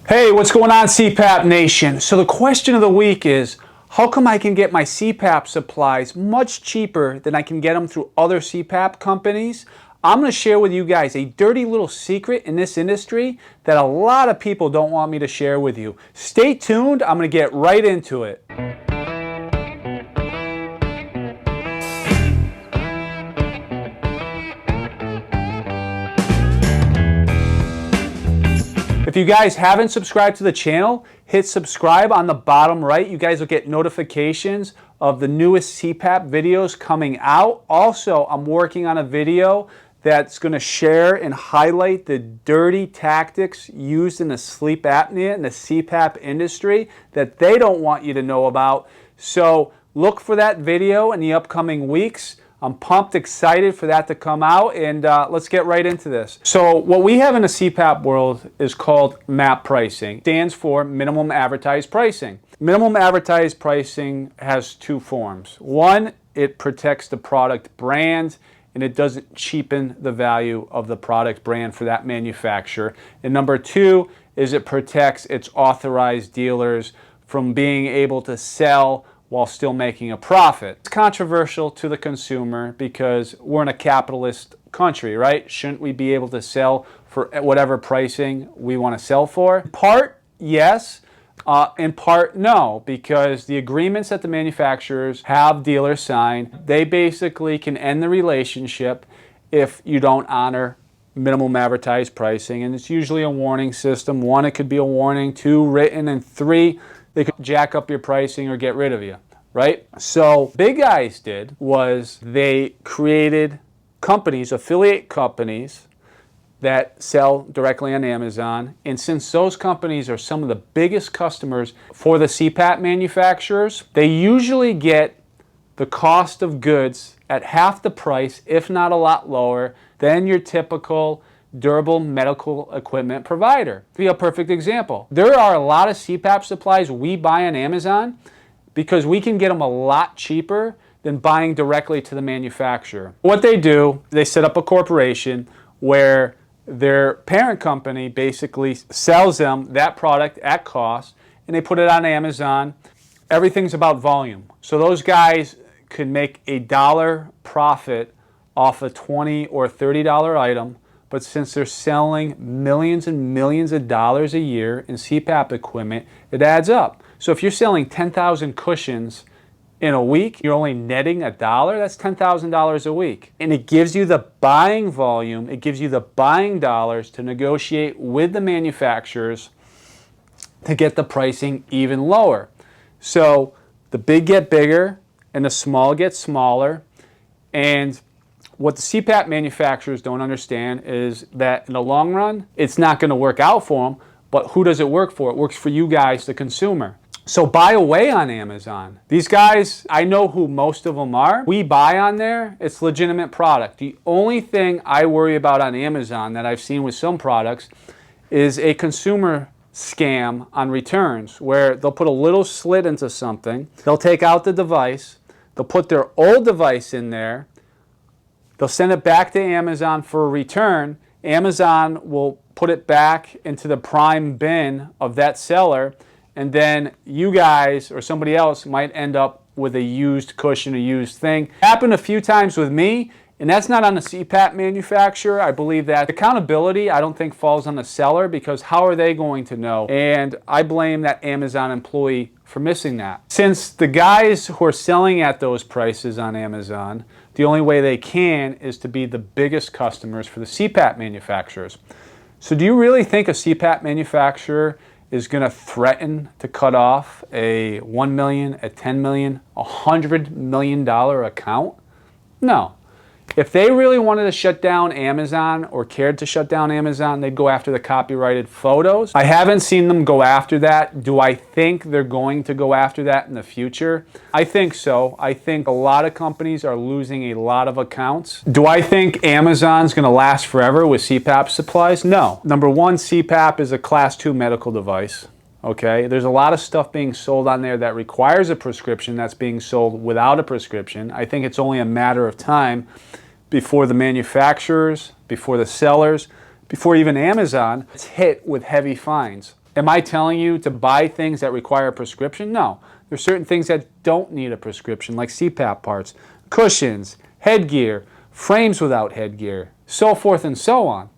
Hey, what's going on, CPAP Nation? So the question of the week is, how come I can get my CPAP supplies much cheaper than I can get them through other CPAP companies? I'm going to share with you guys a dirty little secret in this industry that a lot of people don't want me to share with you. Stay tuned. I'm going to get right into it. If you guys haven't subscribed to the channel, hit subscribe on the bottom right. You guys will get notifications of the newest CPAP videos coming out. Also, I'm working on a video that's going to share and highlight the dirty tactics used in the sleep apnea and the CPAP industry that they don't want you to know about. So look for that video in the upcoming weeks. I'm pumped, excited for that to come out, and let's get right into this. So what we have in the CPAP world is called MAP pricing. It stands for minimum advertised pricing. Minimum advertised pricing has two forms. One, it protects the product brand, and it doesn't cheapen the value of the product brand for that manufacturer. And number two is it protects its authorized dealers from being able to sell while still making a profit. It's controversial to the consumer because we're in a capitalist country, right? Shouldn't we be able to sell for whatever pricing we want to sell for? In part, yes. In part, no, because the agreements that the manufacturers have dealers sign, they basically can end the relationship if you don't honor minimum advertised pricing. And it's usually a warning system. One, it could be a warning. Two, written. And three, they could jack up your pricing or get rid of you, right? So Big Guys did was they created companies, affiliate companies that sell directly on Amazon. And since those companies are some of the biggest customers for the CPAP manufacturers, they usually get the cost of goods at half the price, if not a lot lower, than your typical durable medical equipment provider. Be a perfect example. There are a lot of CPAP supplies we buy on Amazon because we can get them a lot cheaper than buying directly to the manufacturer. What they do, they set up a corporation where their parent company basically sells them that product at cost, and they put it on Amazon. Everything's about volume. So those guys could make $1 profit off a $20 or $30 item. But since they're selling millions and millions of dollars a year in CPAP equipment, it adds up. So if you're selling 10,000 cushions in a week, you're only netting $1, that's $10,000 a week. And it gives you the buying volume, it gives you the buying dollars to negotiate with the manufacturers to get the pricing even lower. So the big get bigger and the small get smaller. And what the CPAP manufacturers don't understand is that in the long run, it's not going to work out for them, but who does it work for? It works for you guys, the consumer. So buy away on Amazon. These guys, I know who most of them are. We buy on there, it's legitimate product. The only thing I worry about on Amazon that I've seen with some products is a consumer scam on returns where they'll put a little slit into something, they'll take out the device, they'll put their old device in there, they'll send it back to Amazon for a return. Amazon will put it back into the prime bin of that seller, and then you guys or somebody else might end up with a used cushion, a used thing. Happened a few times with me, and that's not on the CPAP manufacturer. I believe that accountability, I don't think, falls on the seller because how are they going to know? And I blame that Amazon employee for missing that. Since the guys who are selling at those prices on Amazon, the only way they can is to be the biggest customers for the CPAP manufacturers. So do you really think a CPAP manufacturer is going to threaten to cut off a $1 million, a $10 million, a $100 million account? No. If they really wanted to shut down Amazon or cared to shut down Amazon, they'd go after the copyrighted photos. I haven't seen them go after that. Do I think they're going to go after that in the future? I think so. I think a lot of companies are losing a lot of accounts. Do I think Amazon's going to last forever with CPAP supplies? No. Number one, CPAP is a Class 2 medical device. Okay, there's a lot of stuff being sold on there that requires a prescription that's being sold without a prescription. I think it's only a matter of time before the manufacturers, before the sellers, before even Amazon, it's hit with heavy fines. Am I telling you to buy things that require a prescription? No. There's certain things that don't need a prescription, like CPAP parts, cushions, headgear, frames without headgear, so forth and so on.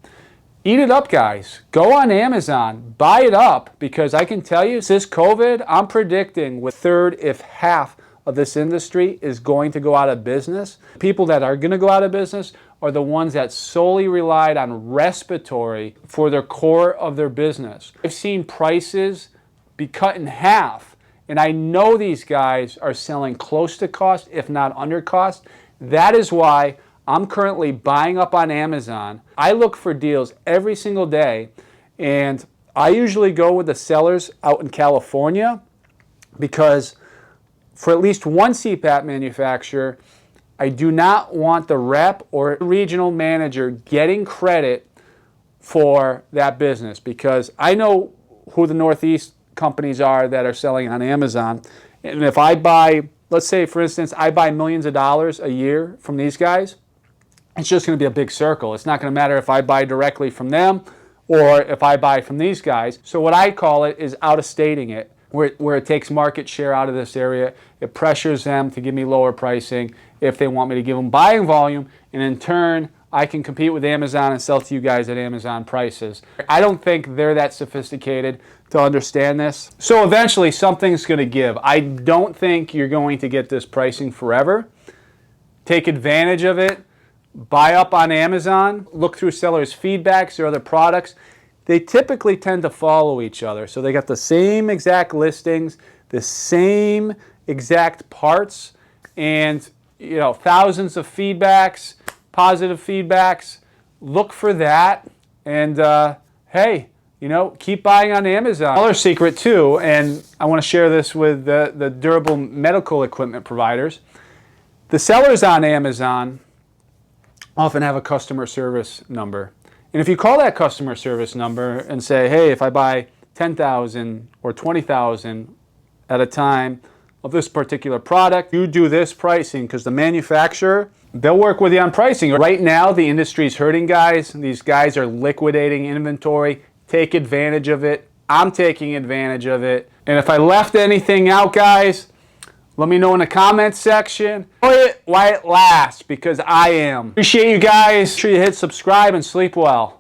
Eat it up, guys. Go on Amazon, buy it up, because I can tell you, since COVID, I'm predicting a third, if half, of this industry is going to go out of business. People that are going to go out of business are the ones that solely relied on respiratory for their core of their business. I've seen prices be cut in half, and I know these guys are selling close to cost, if not under cost. That is why I'm currently buying up on Amazon. I look for deals every single day, and I usually go with the sellers out in California, because for at least one CPAP manufacturer, I do not want the rep or regional manager getting credit for that business, because I know who the Northeast companies are that are selling on Amazon. And if I buy, let's say for instance, I buy millions of dollars a year from these guys, it's just going to be a big circle. It's not going to matter if I buy directly from them or if I buy from these guys. So what I call it is out-of-stating it, where it takes market share out of this area. It pressures them to give me lower pricing if they want me to give them buying volume, and in turn, I can compete with Amazon and sell to you guys at Amazon prices. I don't think they're that sophisticated to understand this. So eventually, something's going to give. I don't think you're going to get this pricing forever. Take advantage of it. Buy up on Amazon. Look through sellers' feedbacks or other products. They typically tend to follow each other. So they got the same exact listings, the same exact parts, and thousands of feedbacks, positive feedbacks. Look for that, and hey, keep buying on Amazon. Another secret too, and I want to share this with the durable medical equipment providers. The sellers on Amazon often have a customer service number. And if you call that customer service number and say, hey, if I buy 10,000 or 20,000 at a time of this particular product, you do this pricing, because the manufacturer, they'll work with you on pricing. Right now, the industry's hurting, guys. These guys are liquidating inventory. Take advantage of it. I'm taking advantage of it. And if I left anything out, guys, let me know in the comments section. Enjoy it while it lasts, because I am. Appreciate you guys. Make sure you hit subscribe and sleep well.